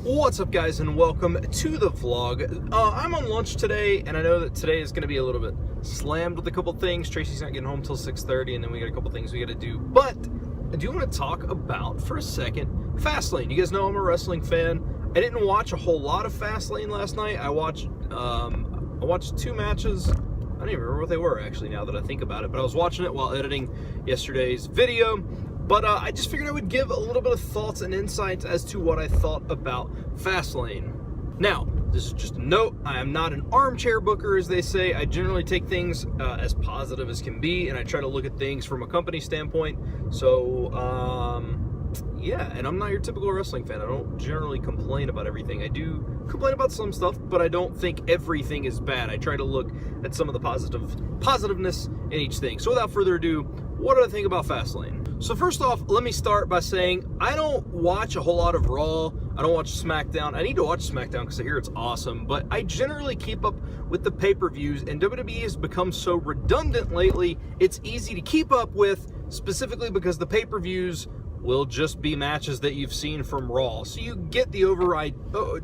What's up, guys, and welcome to the vlog. I'm on lunch today, and I know that today is going to be a little bit slammed with a couple things. Tracy's not getting home till 6:30, and then we got a couple things we got to do. But I do want to talk about, for a second, Fastlane. You guys know I'm a wrestling fan. I didn't watch a whole lot of Fastlane last night. I watched two matches. I don't even remember what they were, actually, now that I think about it. But I was watching it while editing yesterday's video. But I just figured I would give a little bit of thoughts and insights as to what I thought about Fastlane. Now, this is just a note. I am not an armchair booker, as they say. I generally take things as positive as can be, and I try to look at things from a company standpoint. So, yeah, and I'm not your typical wrestling fan. I don't generally complain about everything. I do complain about some stuff, but I don't think everything is bad. I try to look at some of the positiveness in each thing. So without further ado, what do I think about Fastlane? So first off, let me start by saying I don't watch a whole lot of Raw. I don't watch SmackDown. I need to watch SmackDown because I hear it's awesome, but I generally keep up with the pay-per-views, and WWE has become so redundant lately, it's easy to keep up with, specifically because the pay-per-views will just be matches that you've seen from Raw. So you get the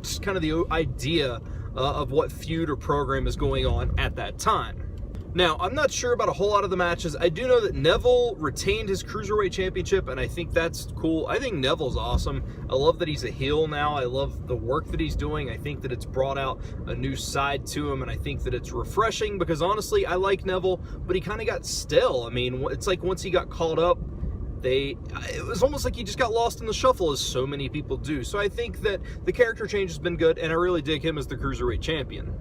just kind of the idea of what feud or program is going on at that time. Now, I'm not sure about a whole lot of the matches. I do know that Neville retained his Cruiserweight Championship, and I think that's cool. I think Neville's awesome. I love that he's a heel now. I love the work that he's doing. I think that it's brought out a new side to him, and I think that it's refreshing because, honestly, I like Neville, but he kind of got stale. I mean, it's like once he got called up, it was almost like he just got lost in the shuffle, as so many people do. So I think that the character change has been good, and I really dig him as the Cruiserweight Champion.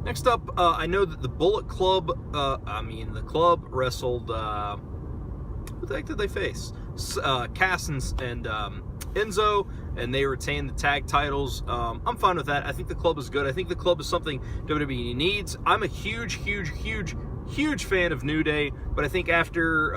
Next up, I know that the Bullet Club, the club wrestled, who the heck did they face? Cass and Enzo, and they retained the tag titles. I'm fine with that. I think the club is good. I think the club is something WWE needs. I'm a huge fan of New Day, but I think after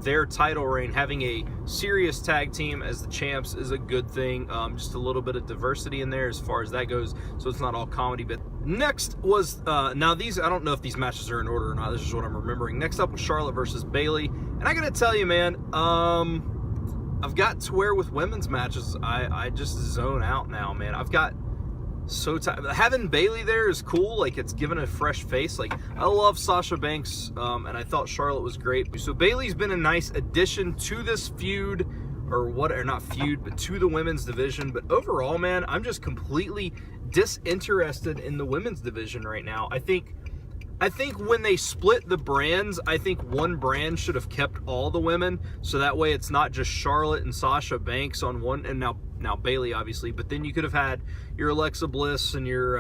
their title reign, having a serious tag team as the champs is a good thing. Just a little bit of diversity in there as far as that goes, so it's not all comedy. But next was, now these, I don't know if these matches are in order or not, this is what I'm remembering. Next up was Charlotte versus Bayley, and I gotta tell you, man, I've got to where with women's matches, I just zone out now, man. I've got so tired. Having Bayley there is cool, like it's given a fresh face. Like, I love Sasha Banks, and I thought Charlotte was great. So Bayley's been a nice addition to this feud, or not feud, but to the women's division. But overall, man, I'm just completely disinterested in the women's division right now. I think when they split the brands, I think one brand should have kept all the women, so that way it's not just Charlotte and Sasha Banks on one, and now Bayley, obviously, but then you could have had your Alexa Bliss and your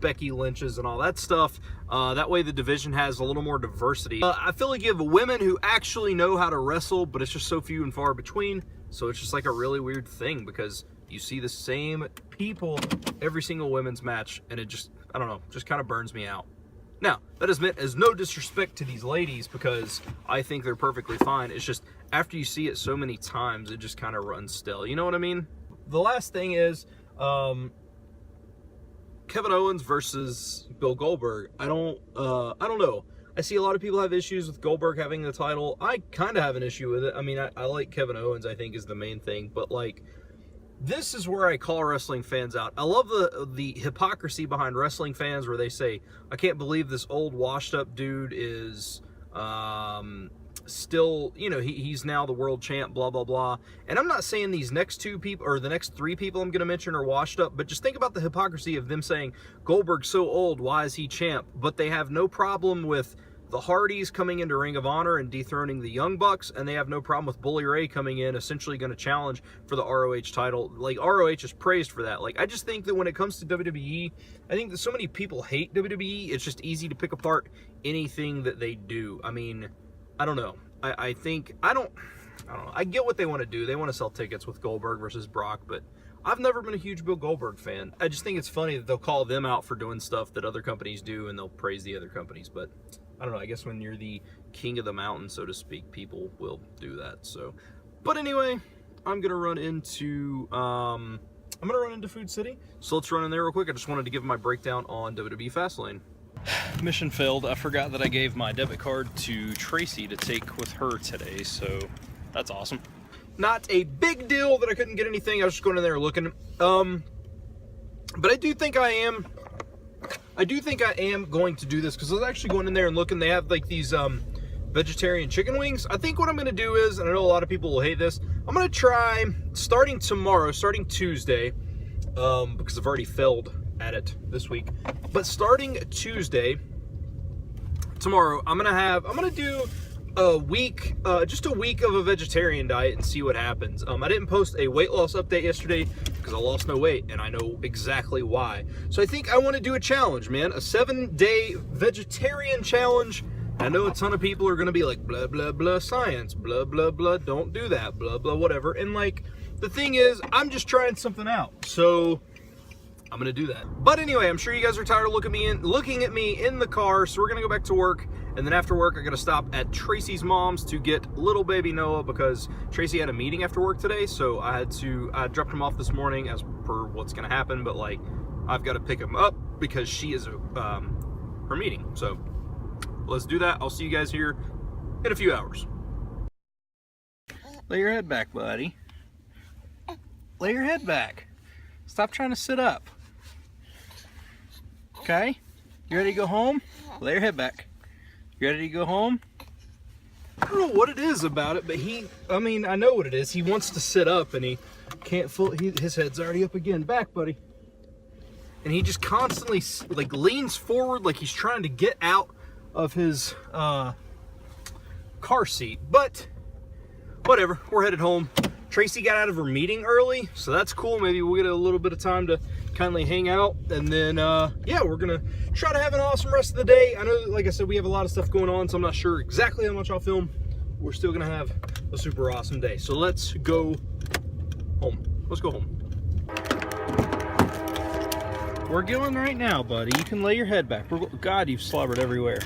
Becky Lynch's and all that stuff. That way the division has a little more diversity. I feel like you have women who actually know how to wrestle, but it's just so few and far between, so it's just like a really weird thing because you see the same people every single women's match, and it just, I don't know, just kind of burns me out. Now, that is meant as no disrespect to these ladies because I think they're perfectly fine. It's just after you see it so many times, it just kind of runs stale. You know what I mean? The last thing is Kevin Owens versus Bill Goldberg. I don't know. I see a lot of people have issues with Goldberg having the title. I kind of have an issue with it. I mean, I like Kevin Owens, I think, is the main thing, but like, this is where I call wrestling fans out. I love the hypocrisy behind wrestling fans where they say, I can't believe this old washed up dude is still, you know, he's now the world champ, blah, blah, blah. And I'm not saying these next two people, or the next three people I'm going to mention, are washed up, but just think about the hypocrisy of them saying, Goldberg's so old, why is he champ? But they have no problem with the Hardys coming into Ring of Honor and dethroning the Young Bucks, and they have no problem with Bully Ray coming in, essentially going to challenge for the ROH title. Like, ROH is praised for that. Like, I just think that when it comes to WWE, I think that so many people hate WWE, it's just easy to pick apart anything that they do. I mean, I don't know. I don't know. I get what they want to do. They want to sell tickets with Goldberg versus Brock, but I've never been a huge Bill Goldberg fan. I just think it's funny that they'll call them out for doing stuff that other companies do, and they'll praise the other companies, but I don't know, I guess when you're the king of the mountain, so to speak, people will do that. So, but anyway, I'm gonna run into Food City. So let's run in there real quick. I just wanted to give my breakdown on WWE Fastlane. Mission failed. I forgot that I gave my debit card to Tracy to take with her today, so that's awesome. Not a big deal that I couldn't get anything. I was just going in there looking. But I do think I am going to do this, because I was actually going in there and looking. They have like these vegetarian chicken wings. I think what I'm going to do is, and I know a lot of people will hate this, I'm going to try starting tomorrow, starting Tuesday, because I've already failed at it this week. But starting Tuesday, tomorrow, I'm going to do a week, just a week of a vegetarian diet and see what happens. I didn't post a weight loss update yesterday because I lost no weight, and I know exactly why. So I think I want to do a challenge, man, a 7-day vegetarian challenge. I know a ton of people are going to be like, blah, blah, blah, science, blah, blah, blah, don't do that, blah, blah, whatever. And like, the thing is, I'm just trying something out. So I'm going to do that. But anyway, I'm sure you guys are tired of looking at me in the car. So we're going to go back to work. And then after work, I got to stop at Tracy's mom's to get little baby Noah, because Tracy had a meeting after work today. So I dropped him off this morning as per what's going to happen. But like, I've got to pick him up because she is her meeting. So let's do that. I'll see you guys here in a few hours. Lay your head back, buddy. Lay your head back. Stop trying to sit up. Okay? You ready to go home? Lay your head back. You ready to go home? I don't know what it is about it, but I know what it is. He wants to sit up and he can't his head's already up again. Back, buddy. And he just constantly like leans forward like he's trying to get out of his car seat. But whatever, we're headed home. Tracy got out of her meeting early, so that's cool. Maybe we'll get a little bit of time to kindly hang out, and then yeah, we're gonna try to have an awesome rest of the day. I know, like I said, we have a lot of stuff going on, so I'm not sure exactly how much I'll film. We're still gonna have a super awesome day. So let's go home. Let's go home. We're going right now, buddy. You can lay your head back. God, you've slobbered everywhere.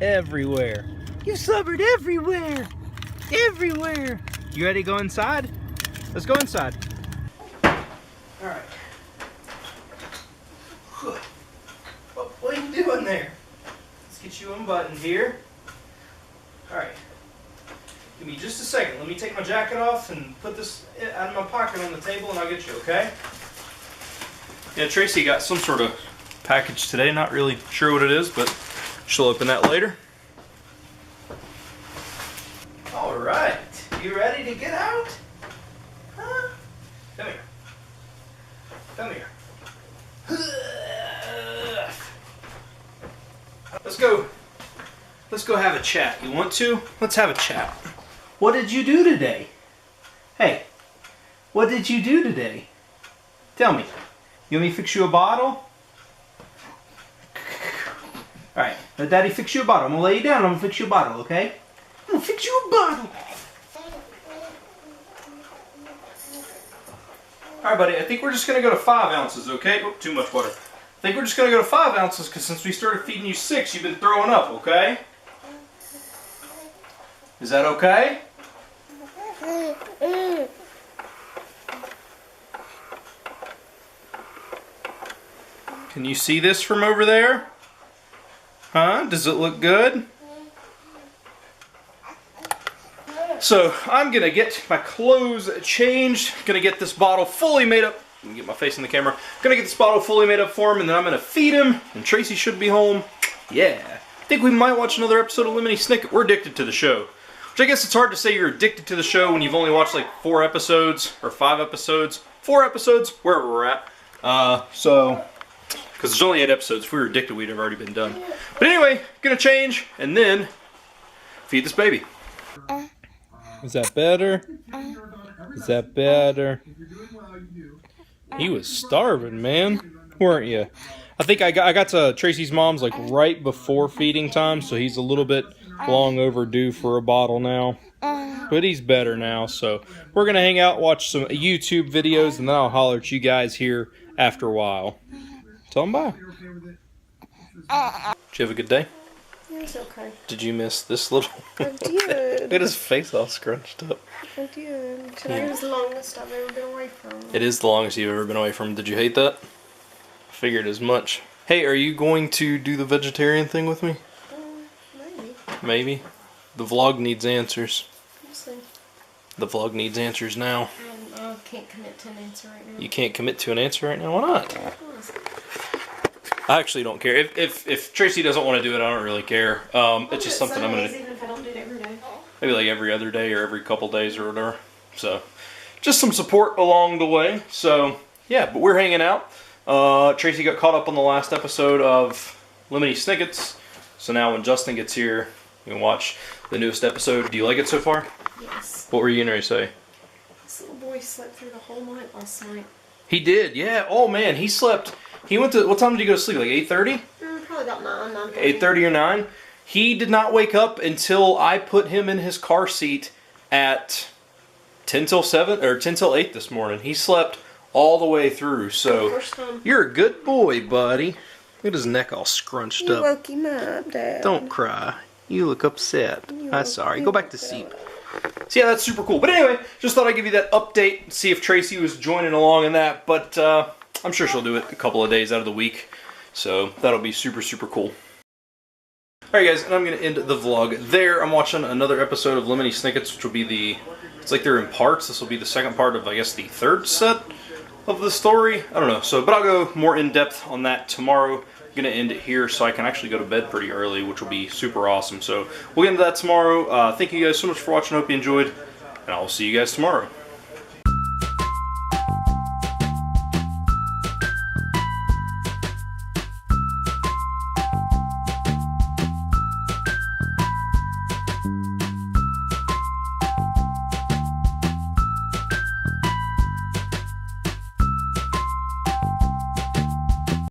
Everywhere. You slobbered everywhere. Everywhere. You ready to go inside? Let's go inside. All right. What are you doing there? Let's get you unbuttoned here. All right. Give me just a second. Let me take my jacket off and put this out of my pocket on the table, and I'll get you, okay? Yeah, Tracy got some sort of package today. Not really sure what it is, but she'll open that later. All right. You ready to get out? Huh? Come here. Come here. Let's go have a chat. You want to? Let's have a chat. What did you do today? Hey, what did you do today? Tell me. You want me to fix you a bottle? Alright, let Daddy fix you a bottle. I'm going to lay you down and I'm going to fix you a bottle, okay? I'm going to fix you a bottle. Alright, buddy, I think we're just going to go to 5 ounces, okay? Oh, too much water. I think we're just going to go to 5 ounces because since we started feeding you 6, you've been throwing up, okay? Is that okay? Can you see this from over there? Huh? Does it look good? So I'm gonna get my clothes changed. Gonna get this bottle fully made up. Let me get my face in the camera. Gonna get this bottle fully made up for him, and then I'm gonna feed him. And Tracy should be home. Yeah. I think we might watch another episode of Lemony Snicket. We're addicted to the show. Which I guess it's hard to say you're addicted to the show when you've only watched like 4 episodes or 5 episodes. 4 episodes, wherever we're at. Because there's only 8 episodes. If we were addicted, we'd have already been done. But anyway, gonna change and then feed this baby. Is that better? Is that better? He was starving, man. Weren't you? I think I got to Tracy's mom's like right before feeding time, so he's a little bit long overdue for a bottle now. But he's better now, so we're gonna hang out, watch some YouTube videos, and then I'll holler at you guys here after a while. Tell them bye. Did you have a good day? It was okay. Did you miss this little... I did. Look at his face all scrunched up. I did. Today was the longest I've ever been away from him. It is the longest you've ever been away from him. Did you hate that? I figured as much. Hey, are you going to do the vegetarian thing with me? Maybe. Maybe. The vlog needs answers. We'll see. The vlog needs answers now. can't commit to an answer right now. You can't commit to an answer right now? Why not? I actually don't care. If Tracy doesn't want to do it, I don't really care. It's just something I'm going to... Even if I don't do it every day. Maybe like every other day or every couple days or whatever. So, just some support along the way. So, yeah, but we're hanging out. Tracy got caught up on the last episode of Lemony Snicket's. So now when Justin gets here, you can watch the newest episode. Do you like it so far? Yes. What were you going to say? This little boy slept through the whole night last night. He did, yeah. Oh man, he slept. He went to, what time did he go to sleep? Like 8:30? Probably about 9:30. 8:30 or 9. He did not wake up until I put him in his car seat at 10 till 7 or 10 till 8 this morning. He slept all the way through. So First time. you're a good boy, buddy. Look at his neck all scrunched You up. woke him up, Dad. Don't cry. You look upset. I'm sorry. Go back to woke sleep. So yeah, that's super cool. But anyway, just thought I'd give you that update, see if Tracy was joining along in that. But I'm sure she'll do it a couple of days out of the week. So that'll be super, super cool. Alright guys, and I'm going to end the vlog there. I'm watching another episode of Lemony Snicket's, which will be the... It's like they're in parts. This will be the second part of, I guess, the third set of the story. I don't know. So, but I'll go more in-depth on that tomorrow. I'm going to end it here so I can actually go to bed pretty early, which will be super awesome. So we'll get into that tomorrow. Thank you guys so much for watching. I hope you enjoyed, and I will see you guys tomorrow.